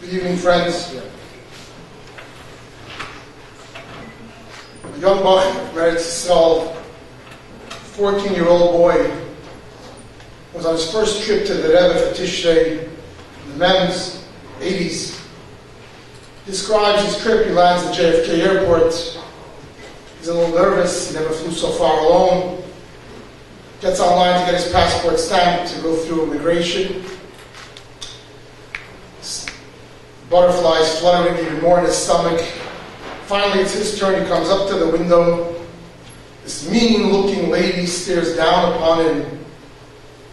Good evening, friends. A young boy from Eretz Yisrael, 14-year-old boy, was on his first trip to the Rebbe for Tishrei in the MEMS, 80s. He describes his trip. He lands at JFK Airport. He's a little nervous. He never flew so far alone. Gets online to get his passport stamped to go through immigration. Butterflies fluttering even more in his stomach. Finally, it's his turn. He comes up to the window. This mean-looking lady stares down upon him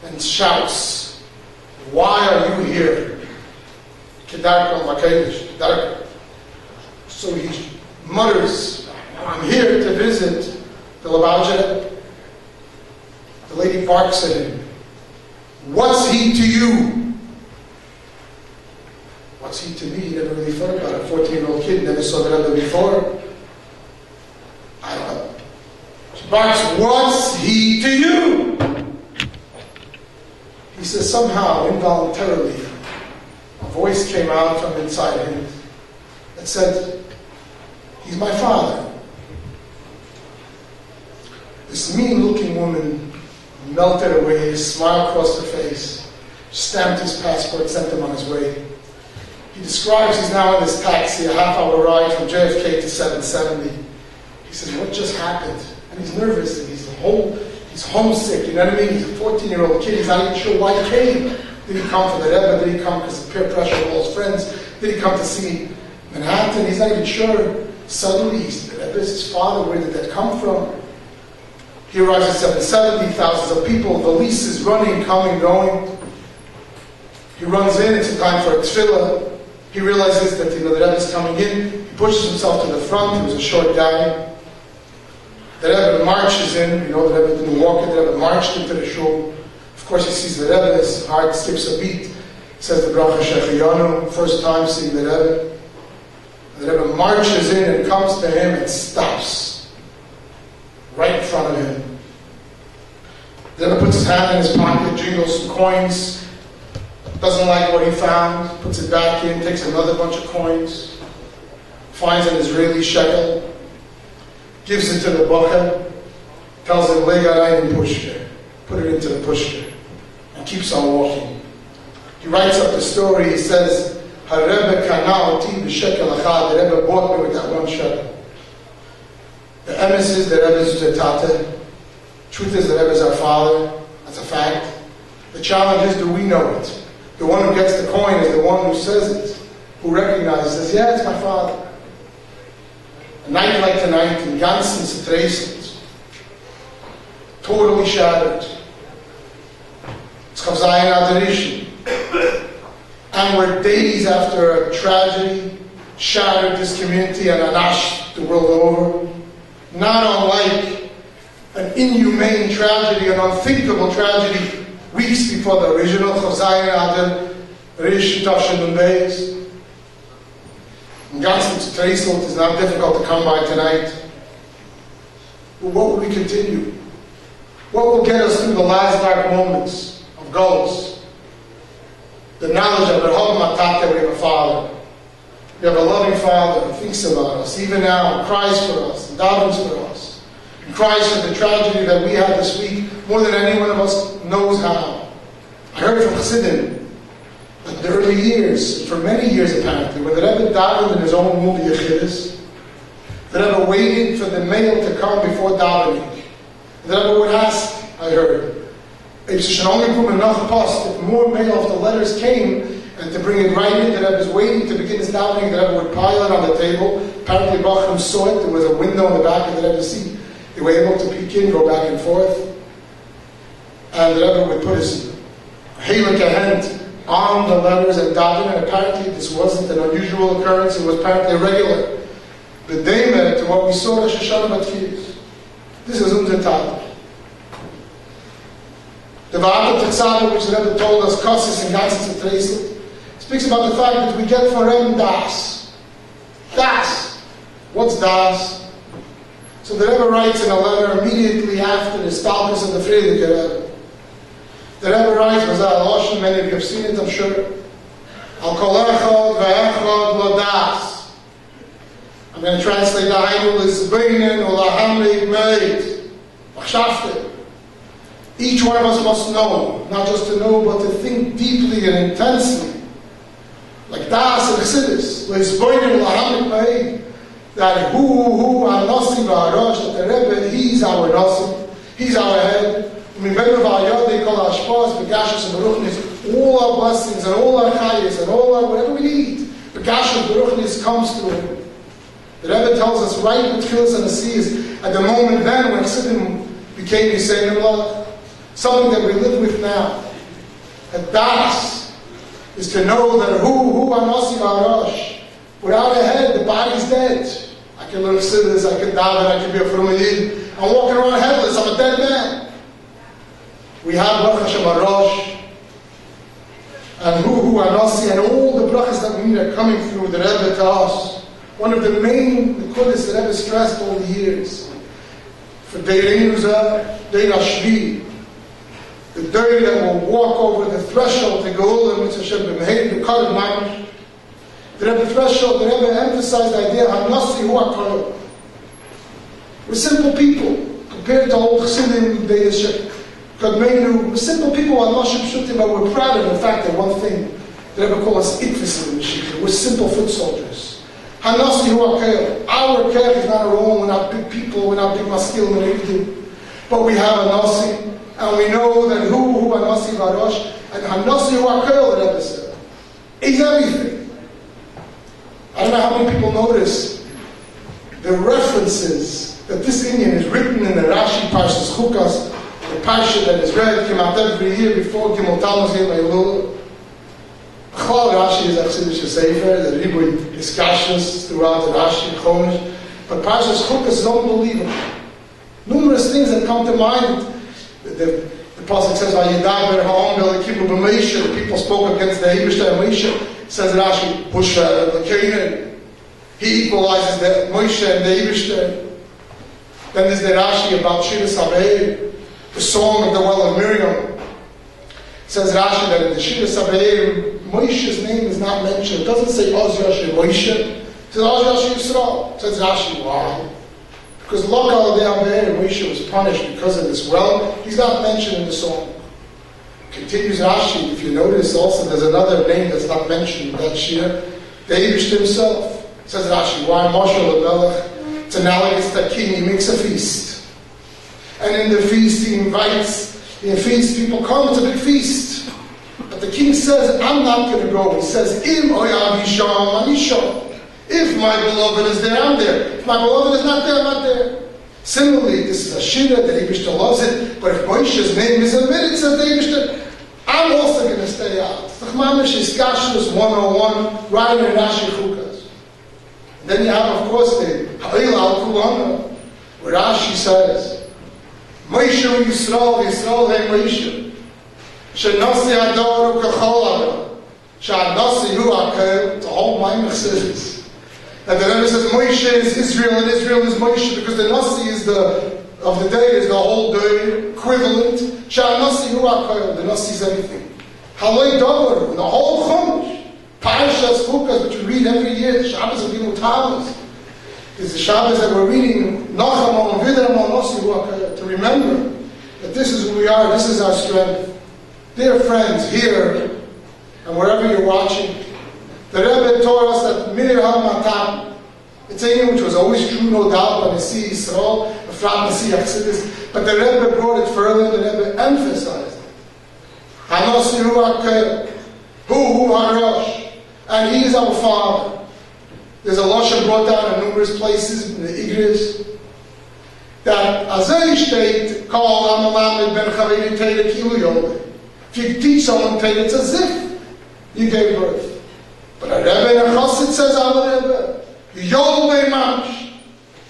and shouts, "Why are you here?" So he mutters, "I'm here to visit the Labauja." The lady barks at him, "What's he to you?" What's he to me? He never really thought about it. A 14-year-old kid never saw the Rebbe before. I don't know. She barks, "What's he to you?" He says, somehow, involuntarily, a voice came out from inside him that said, "He's my father." This mean-looking woman melted away, a smile crossed her face, stamped his passport, sent him on his way. He describes he's now in this taxi, a half-hour ride from JFK to 770. He says, "What just happened?" And he's nervous, and he's homesick, you know what I mean? He's a 14-year-old kid, he's not even sure why he came. Did he come for the Rebbe? Did he come because of peer pressure of all his friends? Did he come to see Manhattan? He's not even sure. Suddenly, the Rebbe is his father. Where did that come from? He arrives at 770, thousands of people, the lease is running, coming, going. He runs in, it's a time for a tefillah. He realizes that the Rebbe is coming in. He pushes himself to the front. He was a short guy. The Rebbe marches in. You know, the Rebbe didn't walk in. The Rebbe marched into the shul. Of course, he sees the Rebbe. His heart skips a beat. He says the bracha Shechiyanu. First time seeing the Rebbe. The Rebbe marches in and comes to him and stops right in front of him. The Rebbe puts his hand in his pocket, jingles some coins. Doesn't like what he found, puts it back in, takes another bunch of coins, finds an Israeli shekel, gives it to the bocher, tells him, "Leg in pushka," put it into the pushka, and keeps on walking. He writes up the story. He says, "HaRebbe kana oti b'shekel achad." The Rebbe bought me with that one shekel. The emes is the Rebbe is the tate. Truth is the Rebbe is our father. That's a fact. The challenge is, do we know it? The one who gets the coin is the one who says it, who recognizes, says, "Yeah, it's my father." A night like tonight in Gansen Zertreißelt, totally shattered. It's Chavzayin Adarishi. And we're days after a tragedy shattered this community and anashed the world over. Not unlike an inhumane tragedy, an unthinkable tragedy, weeks before the original Chavzayin Adar Rish Tafshin Beis. And Gansen Zertreißelt is not difficult to come by tonight. But what will we continue? What will get us through the last dark moments of Golus? The knowledge of that we have a Father. We have a loving Father who thinks about us, even now, cries for us, davens for us, and cries for the tragedy that we had this week more than any one of us knows how. I heard from Chassidim that in the early years, for many years apparently, when the Rebbe davened in his own movie Yechidus, the Rebbe waited for the mail to come before davening. The Rebbe would ask, I heard, if more mail of the letters came, and to bring it right in, the Rebbe was waiting to begin his davening, the Rebbe would pile it on the table. Apparently Bachram saw it. There was a window in the back of the Rebbe's seat. They were able to peek in, go back and forth. And the Rebbe would put his Heilige hand on the letters and daven, and apparently this wasn't an unusual occurrence, it was apparently regular. The Daymer to what we saw at Shoshana Batfiris. This is unser Tag. The Va'at Tetzavah, which the Rebbe told us, Kossis and Gansen Zertreißelt, speaks about the fact that we get for him Das. Das. What's Das? So the Rebbe writes in a letter immediately after the Stalkus of the Friedrich Rebbe. The Rebbe writes, Mazal Oshin, many of you have seen it, I'm sure. Al kol echad ve'echad lodas. I'm going to translate the Ainul is Beinin Ulahamri Meid. Machshavte. Each one of us must know, not just to know, but to think deeply and intensely. Like Das and Chassidus, Leis Beinin Ulahamri Meid. That who Nasi V'Arosh, that the Rebbe, he's our Nasi, he's our head. All our blessings and all our chayas and all our whatever we need, Begashas Baruchnis comes through him. The Rebbe tells us right with Tchilas and Asiyas at the moment then when Chassidim became Yisrael Melech, something that we live with now. At Das is to know that who Anasi V'Arosh. Without a head, the body's dead. I can learn Chassidus, I can daven, I can be a Frumayid. I'm walking around headless, I'm a dead man. We have Baruch Hashem Arosh, and who Anasi, and all the brachas that we need are coming through the Rebbe to us. One of the main Nekudas that Rebbe stressed all the years. For Deirenuza, Deir Ashvi, the day that will walk over the threshold to Geula, Mitzvah Shem B'Mehed, the Kaddish Mamish. The Rebbe threshold, the Rebbe emphasized the idea Hanasi Hu HaKol. We're simple people compared to old Chassidim, we're simple people on Moshe Pshutim, but we're proud of the fact that one thing the Rebbe calls us Ikvis in the Mashiach. We're simple foot soldiers. Hanasi Hu HaKol. Our Kech is not our own. We're not big people. We're not big masculine and everything. But we have a Nasi, and we know that who Hanasi Varosh, and Hanasi Hu HaKol, the Rebbe said, is everything. I don't know how many people notice the references that this Indian is written in the Rashi Parshas Chukas, the Parsha that is read, came out every year before Gimel Tammuz here by Elul. Chol Rashi is a Chassidish Sefer, the Ribui discussions throughout the Rashi, Chomish, but Parshas Chukas is unbelievable. Numerous things that come to mind. The Pasuk says, "Vayidaber ha'ombel kibu b'meisha." The people spoke against the Eibishter and Meisha. Says Rashi, Pusha the Canaan. He equalizes the Moshe and the Eibishter. Then there's the Rashi about Shira Sabeir, the song of the well of Miriam. Says Rashi that in the Shira Sabeir, Moshe's name is not mentioned. It doesn't say Oz Rashi Moshe. It says Oz Rashi Yisrael. Says Rashi, why? Because Lokal De'abeir, Moshe was punished because of this well. He's not mentioned in the song. Continues Rashi, if you notice also there's another name that's not mentioned in that Shir, the Eibush himself. Says Rashi, why Moshe Lemelech? It's analogous to a king, he makes a feast. And in the feast he feeds, people come, it's a big feast. But the king says, I'm not going to go. He says, Im Oyav Yisham Anisham. If my beloved is there, I'm there. If my beloved is not there, I'm not there. Similarly, this is a Shira, the Eibishter loves it, but if Moshe's name is omitted, says the Eibishter, I'm also going to stay out. Chachmamish is Kashrus 101, right in Rashi Chukas. Then you have, of course, the Ha'il al-Kulana, where Rashi says, Moshe Yisrael, Yisrael he Moshe, Shenasi Adar u'kachol Adar, She'anasi hu HaKol, it's a whole Maimach says. And the Rebbe says Moshe is Israel and Israel is Moshe because the Nasi is of the day is the whole day equivalent. Sha'anasi hu HaKol, the Nasi is everything. Oholei Torah, the whole Chumash, Parshas Chukas, which we read every year, the Shabbos of Gimel Tammuz, is the Shabbos that we're reading Nachamon and Vidramon Nasi hu HaKol, to remember that this is who we are, this is our strength. Dear friends, here and wherever you're watching, the Rebbe taught us that Mir HaMatam, it's a name which was always true, no doubt, by Nasi Yisrael, Nasi Chassidus, but the Rebbe brought it further, the Rebbe emphasized it. Hanasi hu HaKol, hu HaRosh, and he is our Father. There's a Lashon brought down in numerous places, in the Igris, that Azay Shteit, Kol Amalamed Ben Chavedi Teire Kilu Yodeh. If you teach someone Teire, it's as if you gave birth. But a Rebbe in a Chassid says, Rebbe, Yodeh Mamish.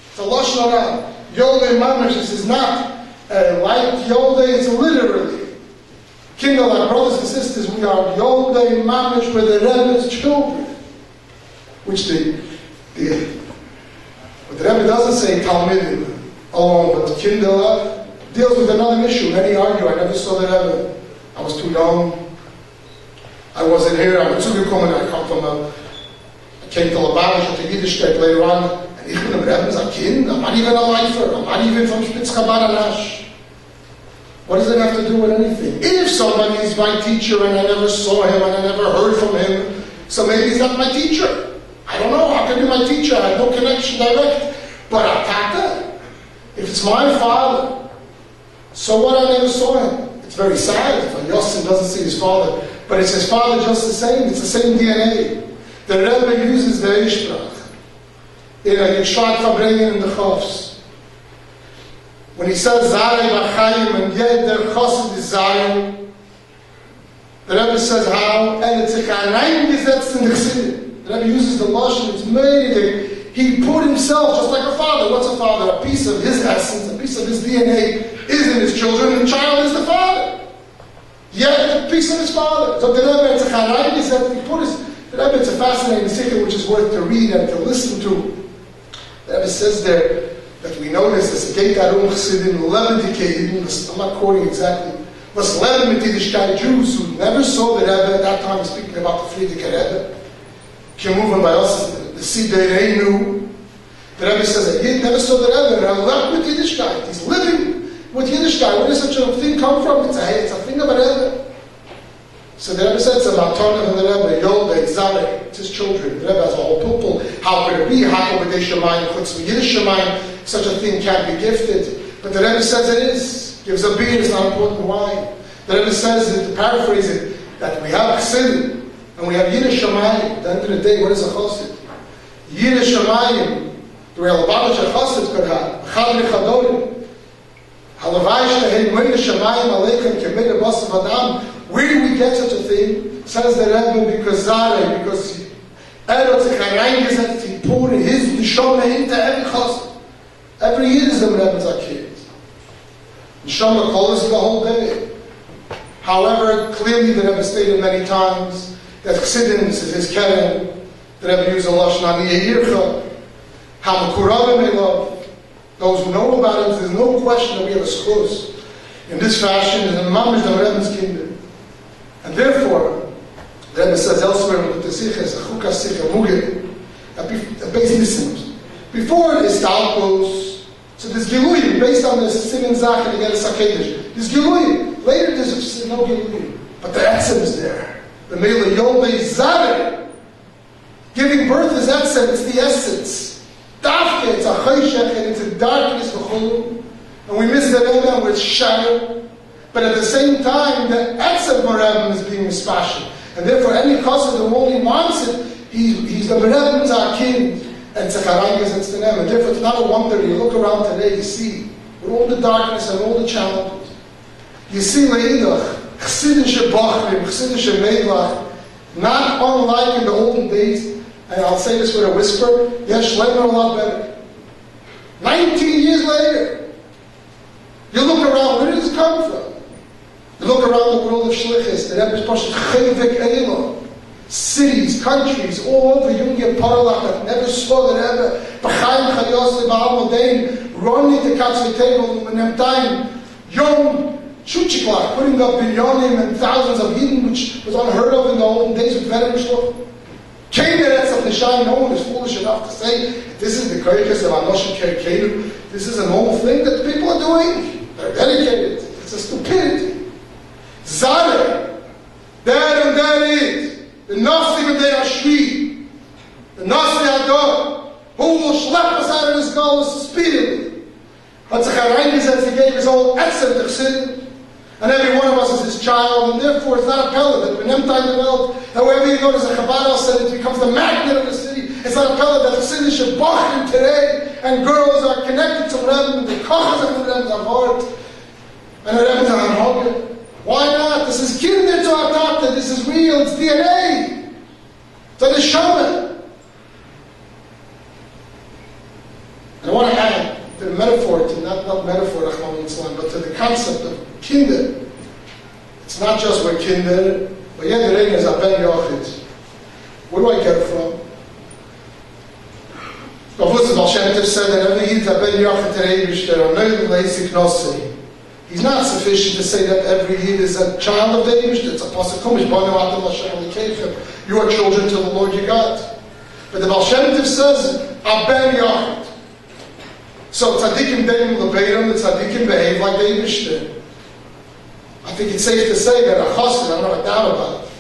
It's a Lashon Hara. Yodeh Mamish, this is not like Yodeh, it's literally. Kindle, our brothers and sisters, we are Yodeh Mamish, we're the Rebbe's children. Which but the Rebbe doesn't say Talmidim alone, but Kindle deals with another issue. Many argue, I never saw the Rebbe. I was too young. I was in here, I'm zugekommen, I came to Lubavitch to Yiddishkeit later on, and ich bin im Rebbe as a kind, I'm not even a lifer, I'm not even from Spitz Chabad Anash. What does it have to do with anything? If somebody is my teacher and I never saw him and I never heard from him, so maybe he's not my teacher. I don't know, how can he be my teacher? I have no connection direct. But Atata, if it's my father, so what, I never saw him? It's very sad if a Yosef doesn't see his father, but it's his father just the same, it's the same DNA. The Rebbe uses the Eishprach in a Yishvat Fabrengen in the Chofs. When he says Zarei B'chaim and yet their Chosed is Zarei, the Rebbe says how, and it's a reingesetzt in the Chsidim. The Rebbe uses the Lashon, it's made, he put himself just like a father. What's a father? A piece of his essence, a piece of his DNA is in his children, and the child is the father. Yet a piece of his father. So the Rebbe, it's a reingesetzt, he put his, the Rebbe, it's a fascinating secret which is worth to read and to listen to. The Rebbe says there, that we notice as a gate arum chsidim lebedikated, I'm not quoting exactly, was leben mit Yiddishkeit Jews who never saw the Rebbe at that time, speaking about the Friedrich Rebbe. Kimuvan by us, the Sidei knew. The Rebbe says that he never saw the Rebbe, and left with Yiddishkeit. He's living with Yiddishkeit. Where does such a thing come from? It's a thing of a Rebbe. So the Rebbe said, it's a matana from the Rebbe, Yolde, Zarek, it's his children. The Rebbe has a whole pupil. How could it be? Hakel b'dei Shemayim, chutz v'Yiddish Shemayim, such a thing can't be gifted. But the Rebbe says it is. Gives a beer, it's not important why. The Rebbe says, to paraphrase it, that we have Chsidim, and we have Yiddish Shemayim. At the end of the day, what is a Chosid? Yiddish Shemayim, the way Lubavitch a Chosid could have, Chad Nechadorim, Halavai Shtehem, Yiddish Shemayim, Aleichem, Kemei Basav Adam. Where do we get such a thing? Says the Rebbe, because Zarei, because he poured his neshama into every chassid. Every Yiddishim Rebbe's a kid. Neshama calls the whole day. However, clearly the Rebbe stated many times that Chsidim is his keren. The Rebbe used a lashon aniyeh yircha. How Mekuravim may love. Those who know about him, there's no question that we have a schus. In this fashion, is the mamish the Rebbe's kingdom. And therefore, the Rebbe says elsewhere in the Siches, a Chukas Sicha Mugeh, a base listeners. Before it is Talpos, so there's Giluyim, based on the Simen Zach and again the Sakedish. There's Giluyim. Later there's no Giluyim. But the Etzem is there. The Mele Yolbe Zareh. Giving birth is Etzem, it's the essence. Dafke, it's a Chayshech, and it's a darkness v'chulu. And we miss the Rebbe and we're shattered. But at the same time, the Etzem Merebim is being mispashed. And therefore, any chassid who only wants it, he's the Merebim's our king. And Tzecharayim is the name. And therefore, it's not a wonder. You look around today, you see, with all the darkness and all the challenges, you see Le'idach, Chsidische Bachrim, Chsidische Meilach, not unlike in the olden days, and I'll say this with a whisper, yes, Shlemer a lot better. 19 years later, you look around, where does it come from? You look around the world of Shlichus, the Rebbe's Pashat Chayvek Eilah, cities, countries, all over Yungia Paralach that never saw the Rebbe, B'chaim Chayos Le'Ba'al Modein, running to Katzvei Table, in them time, Yom Shuchiklach, putting up binyonim and thousands of Yidden, which was unheard of in the olden days with veteran Shloch. Came the Retz of Neshai, no one is foolish enough to say, this is the Koyches of Anoshim Kerkeinu, this is a normal thing that people are doing. They're dedicated. It's a stupidity. Zareh, there and there is the Nasi B'dei Ashvi, the Nasi Adar, who will schlep us out of this goal speedily. But Tzecharayim says he gave his whole Etzem to Chsidim, and every one of us is his child, and therefore it's not a pella that when time developed, that wherever you go, as a Chabad said, it becomes the magnet of the city. It's not a pella that the city should bachim today, and girls are connected to Rebbe, and the kochas of the Rebbe's heart, and the Rebbe's on Hogan. Why not? This is kinder to adopt it. This is real. It's DNA. It's a neshama. I want to add to the metaphor, to not metaphor, but to the concept of kinder. It's not just we're kinder, but yet the ring is a ben yochid. Where do I get it from? Baal Shem Tov said that every yid is a ben yochid to Eibishter, or no leisik nosei. He's not sufficient to say that every Yid is a child of the Eibishter. It's a pasuk kumish, banu atem Hashem alikechem. You are children to the Lord your God. But the Baal Shem Tov says, aben yachid. So tzaddikim deim lebeirim, the tzaddikim behave like the Eibishter. I think it's safe to say that a chassid, I don't have a doubt about it,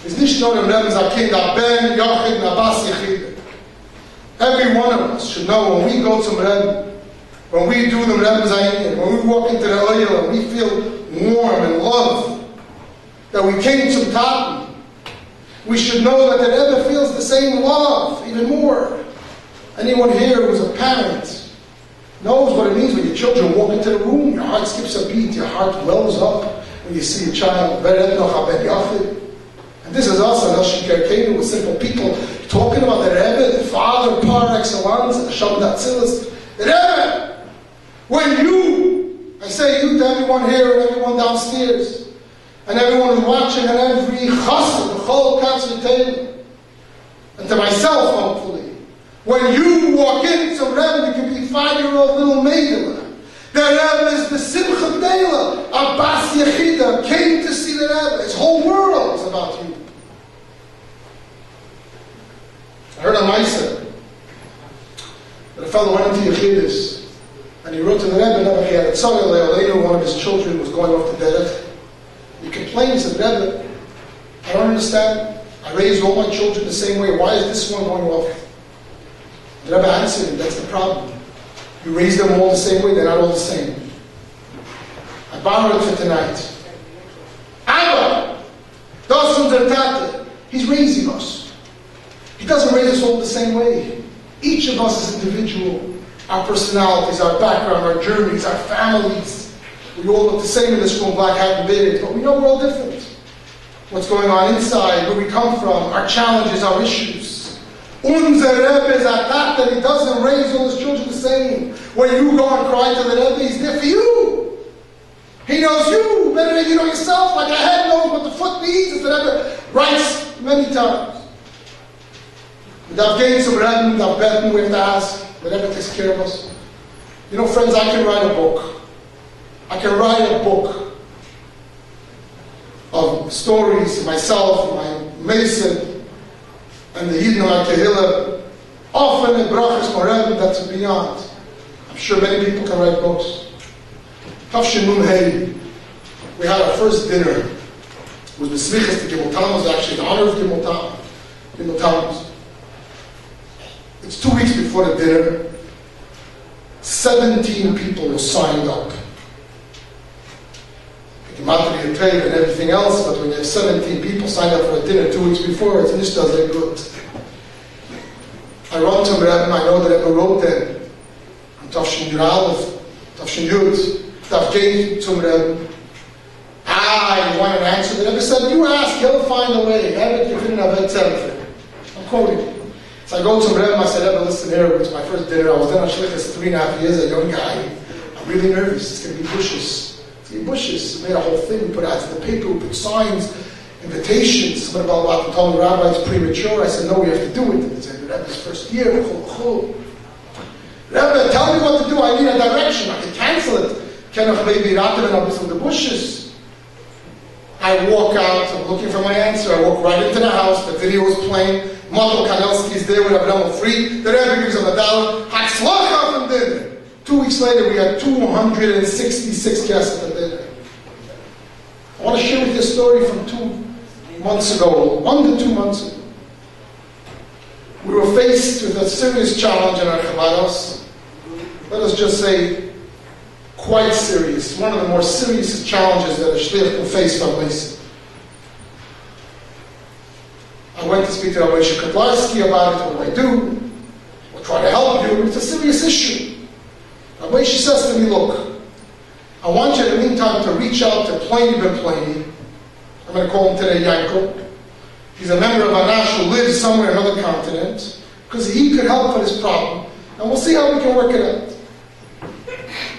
is nicht nur im Rebbe Zakin, aben yachid nabas yachid. Every one of us should know when we go to Rebbe, when we do the Rebbe Zayin, when we walk into the oil and we feel warm and love, that we came to Tatan, we should know that the Rebbe feels the same love, even more. Anyone here who's a parent knows what it means when your children walk into the room, your heart skips a beat, your heart wells up when you see a child. And this is us, with simple people, talking about the Rebbe, the father par excellence, the Shabbat Atzilis. The Rebbe! When you, I say you to everyone here and everyone downstairs, and everyone who's watching, and every chassid, the whole concert table, and to myself, hopefully, when you walk into Rebbe, you can be 5-year-old little maiden. The Rebbe is the Simcha B'neila. Abbas Yechida came to see the Rebbe. His whole world is about you. I heard on Maisa that a fellow went into Yechidus and he wrote to the Rebbe, he had a tzara le'aleinu, one of his children was going off to derech. He complained, he said, Rebbe, I don't understand. I raised all my children the same way. Why is this one going off? The Rebbe answered him, that's the problem. You raise them all the same way, they're not all the same. I borrowed it for tonight. Abba! Das unser Tate. He's raising us. He doesn't raise us all the same way. Each of us is individual. Our personalities, our background, our journeys, our families. We all look the same in this room, black hat and beard, but we know we're all different. What's going on inside, where we come from, our challenges, our issues. Unser Rebbe is a tat that he doesn't raise all his children the same. When you go and cry to the Rebbe, he's there for you. He knows you better than you know yourself, like a head knows what the foot needs, as the Rebbe writes many times. Without getting some Rebbe, without betting, we have to ask. The Rebbe takes care of us. You know, friends, I can write a book. I can write a book of stories of myself, my Mason, and the Yidden of Kehillah, often in brachas moredim that's beyond. I'm sure many people can write books. Tafshin Nun Hey, we had our first dinner. It was the slichas to Gimel Tammuz, actually the honor of Gimel Tammuz. It's 2 weeks before the dinner. 17 people were signed up. Gematria and trade and everything else, but when you have 17 people signed up for a dinner 2 weeks before, it's nicht very good. I wrote to Rebbe, I know that Rebbe wrote them. Tafshin Yud, Tafshin Yud, Taf Gei to Rebbe. You want an answer? The Rebbe said, you ask, he'll find a way. I'm quoting. So I go to Rebbe, I said, Rebbe, listen here, it's my first dinner. I was in on Shlichus 3.5 years, a young guy. I'm really nervous, it's going to be bushes. Bushes, we made a whole thing, we put ads in the paper, we put signs, invitations. Somebody about told me, Rabbi, it's premature. I said, no, we have to do it. He said, Rebbe's first year, Rebbe, tell me what to do, I need a direction, I can cancel it. Cannot maybe rather than up in the bushes. I walk out, I'm looking for my answer, I walk right into the house, the video is playing, Michael Kanelsky is there with Abraham free, the Rebbe gives him $1, Hatzlacha from dinner. 2 weeks later, we had 266 guests at the dinner. I want to share with you a story from 2 months ago, 1 to 2 months ago. We were faced with a serious challenge in our Chavados. Let us just say, quite serious. One of the more serious challenges that a shliach can face from Mason. I went to speak to Rabbi Moshe Paltiel about it. What do I do? We'll try to help you. It's a serious issue. Rabbi Moshe says to me, look, I want you in the meantime to reach out to Pliny ben Pliny. I'm going to call him today Yankel. He's a member of Anash who lives somewhere in another continent, because he could help with this problem. And we'll see how we can work it out.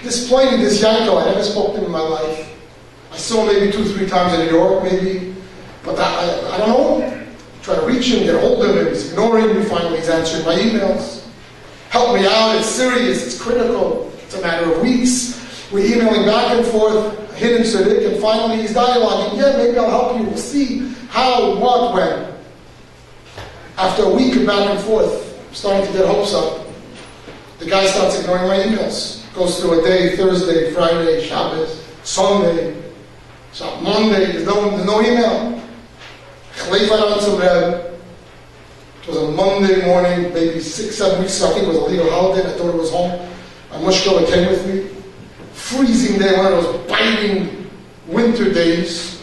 This Pliny, this Yankel, I never spoke to him in my life. I saw him maybe 2-3 times in New York, maybe. But I don't know. Try to reach him, get hold of him. He's ignoring me. Finally, he's answering my emails. Help me out. It's serious. It's critical. It's a matter of weeks. We're emailing back and forth, hidden tzaddik, and finally he's dialoguing. Yeah, maybe I'll help you. We'll see how, what, when. After a week of back and forth, I'm starting to get hopes up. The guy starts ignoring my emails. Goes through a day, Thursday, Friday, Shabbos, Sunday, Monday, there's no email. It was a Monday morning, maybe 6-7 weeks ago. I think it was a legal holiday. I thought it was home. My mushkala came with me. Freezing day, one of those biting winter days.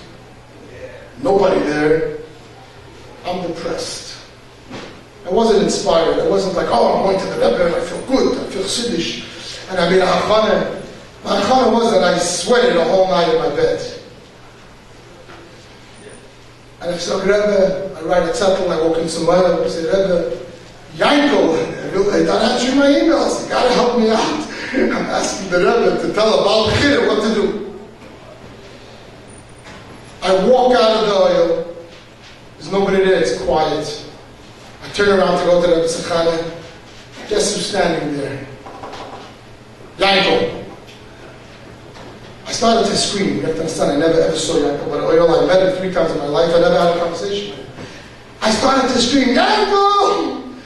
Nobody there. I'm depressed. I wasn't inspired. I wasn't like, oh, I'm going to the Rebbe and I feel good. I feel siddish. And I made a hachana. My hachana was that I sweated a whole night in my bed. And I said, Rebbe, I write a zettel, I walk in some mail, I say, Rebbe, Yankel, I don't answer my emails, you gotta help me out. I'm asking the Rebbe to tell a Baal Bechira what to do. I walk out of the oil, there's nobody there, it's quiet. I turn around to go to the Rebbe's Sechana, guess who's standing there? Yankel. I started to scream. You have to understand, I never ever saw Yaakov, but I met him 3 times in my life. I never had a conversation with him. I started to scream, Yaakov!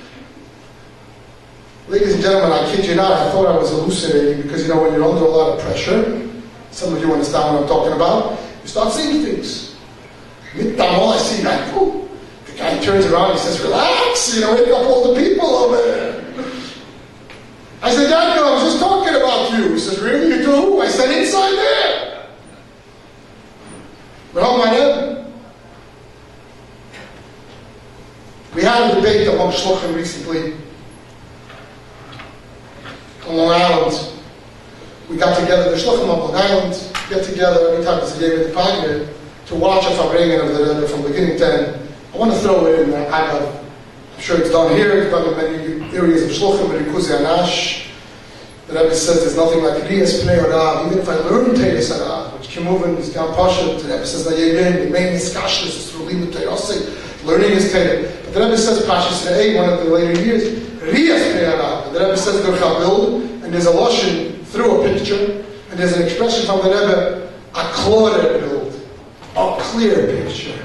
Ladies and gentlemen, I kid you not, I thought I was hallucinating because, when you're under a lot of pressure, some of you understand what I'm talking about, you start seeing things. Mid-tamol, I see Yaakov. The guy turns around, he says, relax, wake up all the people over there. I said, Yaakov, I was just talking about you. He says, really, you do? I said, inside there. We had a debate among shluchim recently on Long Island. We got together, the shluchim on Long Island get together every time there's a game of the partner to watch a farbrengen of the Rebbe from beginning to end. I want to throw it in Agav. I'm sure it's done here, it's done in many areas of shluchim, but in Kuzi Anash, the Rebbe says there's nothing like Riyas Pnei Arav. Even if I learn Teres Arav, which Kimuvan is down Pasha, the Rebbe says the main discussion is through Limud Teirosei, learning is Teres. But the Rebbe says Pasha Srei, one of the later years, Riyas Pnei Arav. The Rebbe says they're Chabil, and there's a Lashon through a picture, and there's an expression from the Rebbe, a clear build, a clear picture.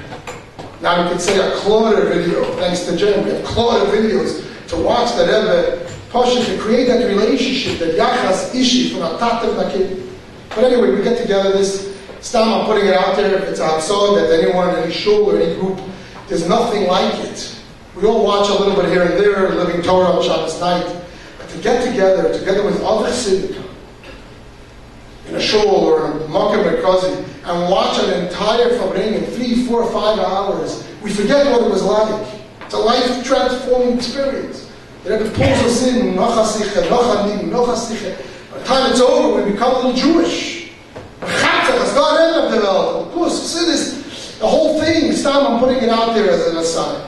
Now we could say a clear video, thanks to Jen, we have clear videos to watch the Rebbe Pasha to create that relationship, that Yachas Ishi from a Tater Nakid. But anyway, we get together this, Stam, I'm putting it out there, if it's outside, that anyone, any shul or any group, there's nothing like it. We all watch a little bit here and there, Living Torah on Shabbos night, but to get together with other Siddiq, in a shul or a Makkah Merkazi, and watch an entire farbrengen in 3, 4, 5 hours, we forget what it was like. It's a life-transforming experience. The Rebbe pulls us in, by the time it's over, we become a little Jewish. The whole thing, I'm putting it out there as an aside.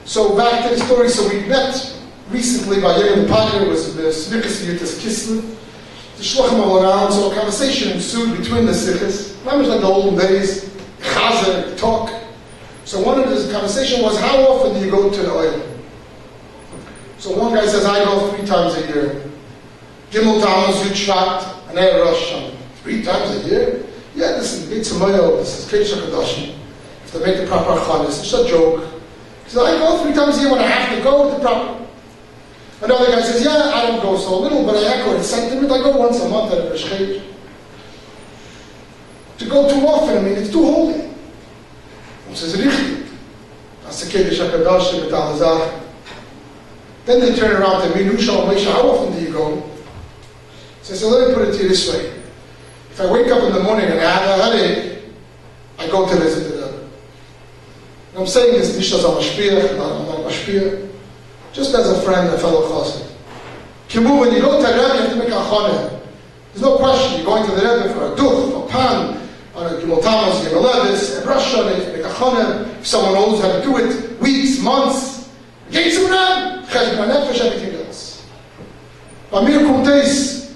So back to the story, so we met recently by Yom Kippur, it was the Smichas Yutas Kislev. The Shluchim of around, so a conversation ensued between the Sichas. Remember like the old days, Chazer, talk. So one of the conversation was, how often do you go to the oil? So one guy says, I go 3 times a year. Gimel Tammuz, Yud Shvat, and Erev Rosh Hashanah. 3 times a year? Yeah, this is Beit Samoyel, this is Kedesh HaKadoshim. If they make the proper Chanis, it's a joke. He says, I go 3 times a year when I have to go with the proper. Another guy says, yeah, I don't go so little, but I echo in sentiment. I go once a month at a Rishchei. To go too often, it's too holy. He says, Richtig. That's the Kedesh HaKadoshim, et Al-Hazach. Then they turn around to me, Nushal Moshe, how often do you go? So let me put it to you this way. If I wake up in the morning and I have a headache, I go to visit the Rebbe. And I'm saying this, Nishas al-Mashpir, I'm not Mashpir, just as a friend, a fellow chassid. Kimu, when you go to the Rebbe, you have to make a choneh. There's no question, you're going to the Rebbe for a duch, a pan, on a Gimel Tammuz, Gimel Levis, a Rosh Hashanah, you have to make a choneh. If someone knows how to do it, weeks, months, Gates of Ram, Cheshbon HaNefesh, everything else. Amir Kumteis,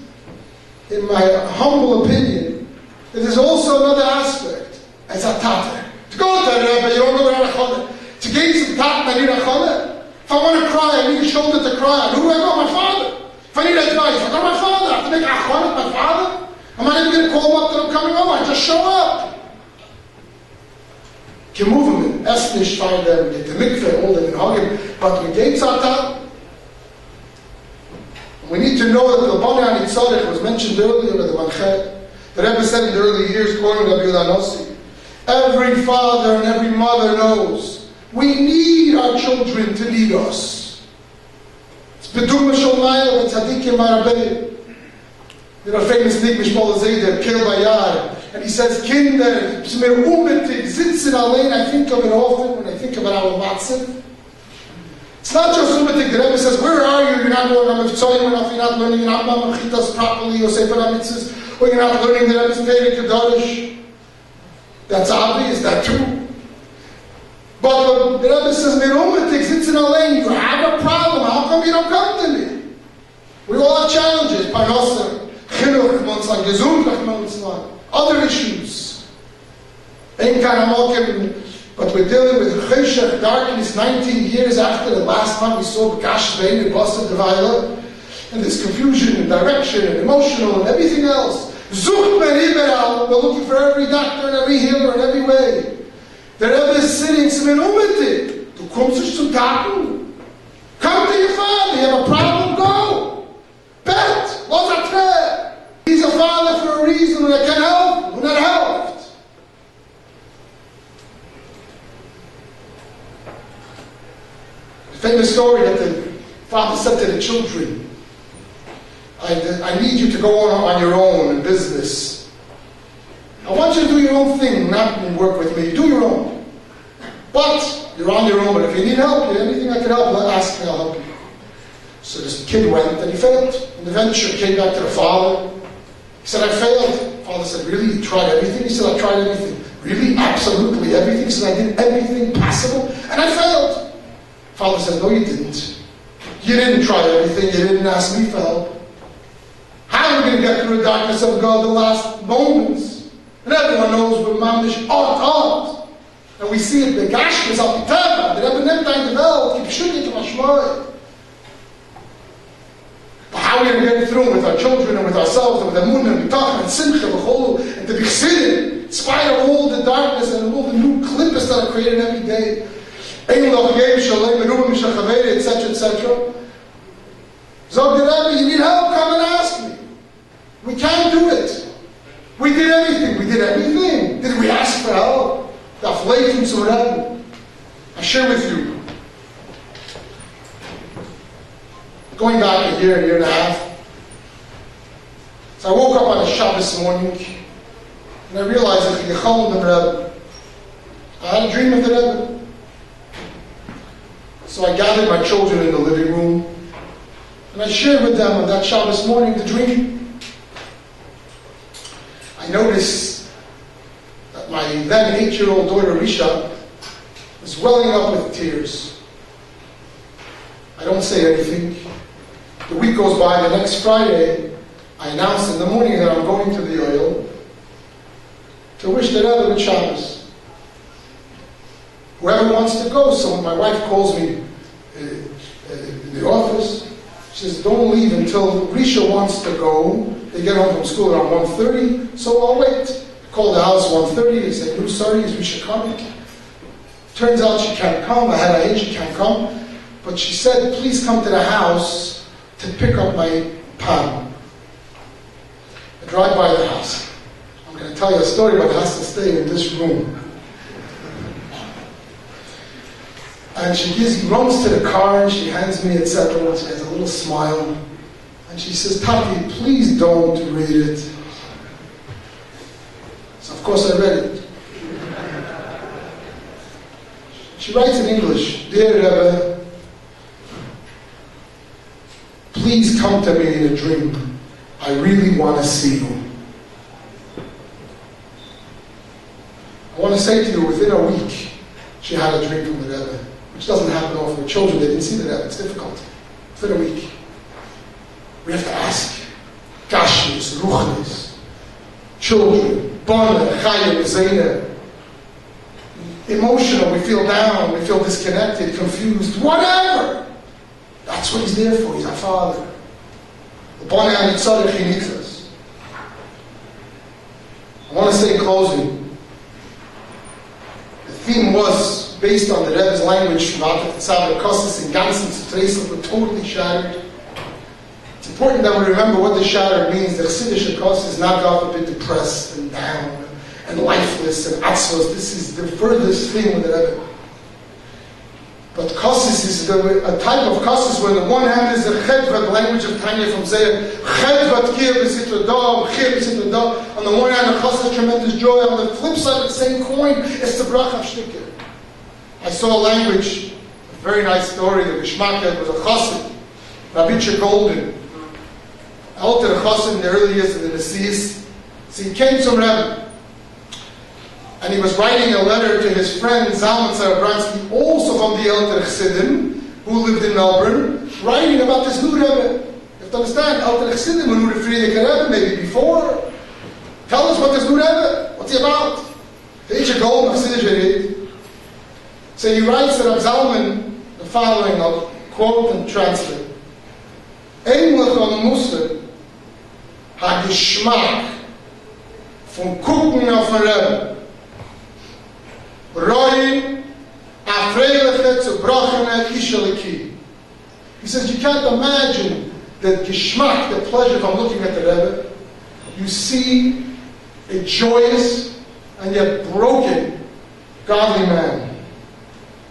in my humble opinion, that there's also another aspect as a tater. To go to the Rebbe, you don't go around a choneh. To gates of tater, I need a choneh. If I want to cry, I need a shoulder to cry on. Who do I go? My father. If I need advice, I go to my father. I have to make achon with my father. I'm not even going to call him up that I'm coming home. I just show up. Gemovim, erst nicht feiern them, get the mikveh, all them in Hagim, but when gates are done, we need to know that the Bani Anitzadeh was mentioned earlier by the Manchet. The Rebbe said in the early years, quoting Rabbi Moshe, every father and every mother knows we need our children to lead us. It's Bedugma Sholmaya B'Tzadikim Arabei. You know, famous Nig Mishpol Zayder, Kel Bayar, and he says, Kinder, Smir Umetig, Zitzen Alein, I think of it often when I think about our matzah. It's not just Umetig, the Rebbe says, where are you? You're not going on Mivtzoyim enough, you're not learning your Rambam Machitas properly, or Sefer HaMitzvahs, or you're not learning the Rebbe's Perek Kaddish. That's obvious, that's true. But the Rebbe says, Mir Umetig, Zitzen Alein, you have a problem, how come you don't come to me? We all have challenges, Parnosser. Other issues. But we're dealing with cheshach, darkness, 19 years after the last time we saw B'kash Vein and Boston Deviler, and this confusion and direction and emotional and everything else. We're looking for every doctor and every healer in every way. The Rebbe is sitting, du kommst nicht zum Taten. Come to your father, you have a problem, go. Bet, what's a prayer? He's a father for a reason, and I can help. We're not helped. The famous story that the father said to the children, I need you to go on your own in business. I want you to do your own thing, not work with me. Do your own. But you're on your own, but if you need help, anything I can help, ask me, I'll help you. So this kid went and he failed. In the venture, came back to the father. He said, I failed. Father said, really? You tried everything? He said, I tried everything. Really? Absolutely everything? He said, I did everything possible and I failed. Father said, no, you didn't. You didn't try everything. You didn't ask me for help. How are we going to get through the darkness of God the last moments? And everyone knows we're mamish art. And we see it, the gashkas al pitava, the Rebbe never time developed, keep shooting to mashmai. But how are we going to get through with our children and with ourselves and with Amunah and Bitach and Simcha and to be chsidim, in spite of all the darkness and all the new clippers that are created every day, etc., etc. Zog the Rebbe, you need help, come and ask me. We can't do it. We did everything. We did everything. Did we ask for help? I share with you. Going back a year and a half. So I woke up on a Shabbos morning and I realized that I had a dream of the Rebbe. So I gathered my children in the living room and I shared with them on that Shabbos morning the dream. I noticed that my then 8-year-old daughter Risha was welling up with tears. I don't say anything. The week goes by, the next Friday, I announced in the morning that I'm going to the oil to wish the Rebbe with Shabbos. Whoever wants to go, so my wife calls me in the office. She says, don't leave until Risha wants to go. They get home from school around 1:30, so I'll wait. I called the house 1:30, they said, no, sorry, is Risha coming? Turns out she can't come. I had a she can't come. But she said, please come to the house to pick up my pan. I drive by the house. I'm going to tell you a story, but it has to stay in this room. And she runs to the car and she hands me, etc. And she has a little smile. And she says, Tati, please don't read it. So of course I read it. She writes in English, Dear Rebbe, please come to me in a dream. I really want to see you. I want to say to you, within a week, she had a dream from the Rebbe, which doesn't happen often with children. They didn't see the Rebbe. It's difficult. Within a week. We have to ask. Gashmis, Ruchnis, children, Bana, Chayim, Zayna. Emotional, we feel down, we feel disconnected, confused, whatever. That's what he's there for. He's our Father. I want to say in closing, the theme was based on the Rebbe's language from Adar Kosses in Ganzen to Tresel, but totally shattered. It's important that we remember what the shattered means. The Chassidish Kosses is not, God forbid, depressed and down and lifeless and atzvos. This is the furthest thing with the Rebbe. But Kosses is a type of Kosses where the one hand is the Chedva, the language of Tanya from Zayah. Chedva Tkir B'Sitra Da, Chir B'Sitra Da. On the one hand, the Kosses is tremendous joy. On the flip side of the same coin, it's the Bracha Shtikir. I saw a language, a very nice story. The Geshmaka was a Chassid, Rabbi Golden. Elder Chassid in the early years of the Nesias. So he came to Rebbe. And he was writing a letter to his friend Zalman Sarabransky, also from the Elder Chassidim, who lived in Melbourne, writing about this new Rebbe. You have to understand, Elder Chassidim knew the Friedrich Rebbe maybe before. Tell us what this new Rebbe, what's he about? The age of gold, Chassidish. So he writes to Rab Zalman the following, I'll quote and translate. Ein lechon Musa ha-geschmack vom Gucken auf den Rebbe. Roy afreiliche zu brochene ishaliki. He says you can't imagine the geschmack, the pleasure from looking at the Rebbe. You see a joyous and yet broken godly man.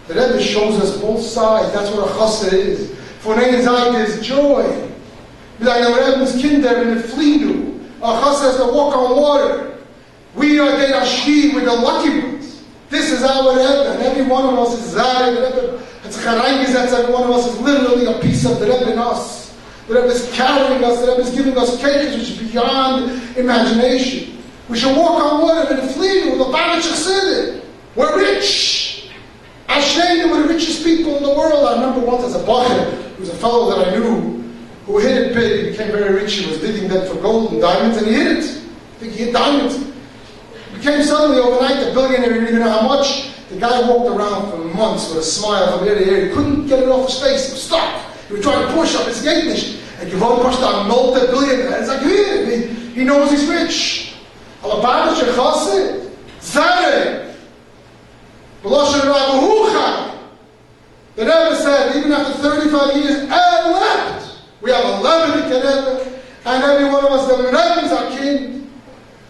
The Rebbe shows us both sides. That's what a chassid is. For one side is joy. Like the Rebbe's kinder in the flinu. A chassid has to walk on water. We are the ashki, we're the lucky ones. This is our Rebbe, and every one of us is Zare. The Rebbe, every one of us is literally a piece of the Rebbe in us. The Rebbe is carrying us, the Rebbe is giving us cages which is beyond imagination. We should walk on water in the flinu, the Baruch Chassidim. We're rich. Ashreinu, we're the richest people in the world. I remember once as a bacher, who was a fellow that I knew, who hit it big, he became very rich, he was digging them for gold and diamonds, and he hit it. I think he hit diamonds. Became suddenly overnight a billionaire. He didn't even know how much. The guy walked around for months with a smile from ear to ear. He couldn't get it off his face. He was stuck. He was trying to push up his gate. And Givon pushed out multi-billionaire. It's like, he knows he's rich. Alabama Shechassid. Zare. B'loshen Rabuhucha. The Rebbe said, even after 35 years, left. We have 11 Rebbe. And every one of us, the Rebbe is our king.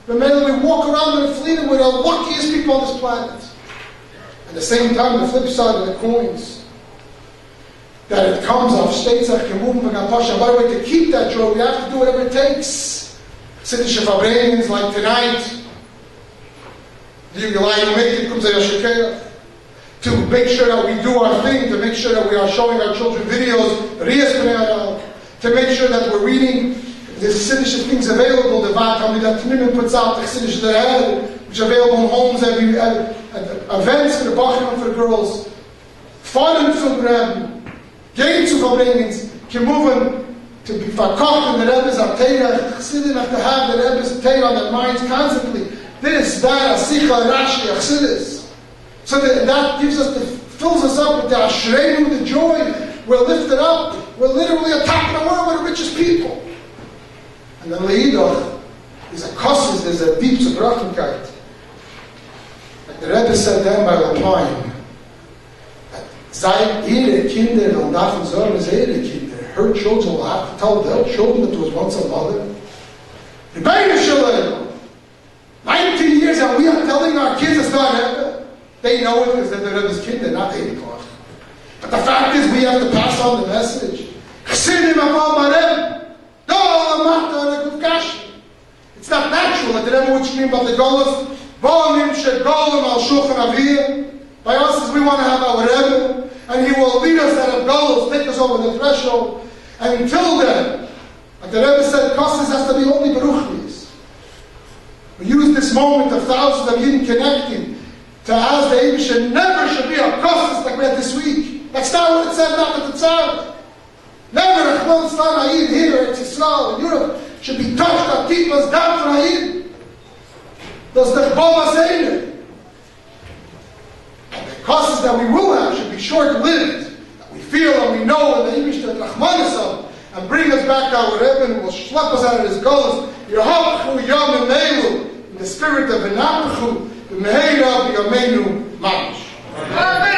Remember, we walk around in the fleet and we're the luckiest people on this planet. At the same time, the flip side of the coins, that it comes off states like Kemum and Pasha. By the way, to keep that joy, we have to do whatever it takes. Siddish Fabranians like tonight, to make sure that we do our thing, to make sure that we are showing our children videos, to make sure that we're reading. There's Chassidish things available. The Vat Tmimim puts out the Chassidish Derel, which are available in homes, every events for the Bachim and for the girls. Fun for the Rebbe, games to Fabranians, Kimuvan to be Fakach and the Rebbe's Atayah. Chassidim have to have the Rebbe's Atayah on their minds constantly. This, that, Asicha, Rashi, Chassidus. So that gives us, fills us up with the Ashreinu, the joy. We're lifted up. We're literally attacking the world with the richest people. And then Leidach is a kosses, there's a deep Zebrachimkeit. Like the Rebbe said then by Lapine, that Zayim ihre Kinder will dafen sorgen as ihre Kinder. Her children will have to tell their children that there was once a mother. The Beine Shalom, 19 years and we are telling our kids it's not Rebbe. They know it because they're the Rebbe's Kinder, not Eidikach. But the fact is we have to pass on the message. Chassidim aval marem. It's not natural that the Rebbe would scream about the Golos. By us, as we want to have our Rebbe, and he will lead us out of Golos, take us over the threshold. And until then, like the Rebbe said, Kosses has to be only Beruchlis. We use this moment of thousands of Yidden connecting to ask the Eibusher never should be a Kosses like we had this week. That's not what it said, not at the time. Never a Chol Islam Ayid here in Israel, in Europe, should be touched on people's down for Ayid. Does the Chboma say it? The causes that we will have should be short-lived. That we feel and we know and the Eibusher Rachmanisam and bring us back to our Rebbe, and will schlep us out of his goals. Yehapachu Yom Emelu, in the spirit of Enapachu, the Meheira of Yomenu Mamish.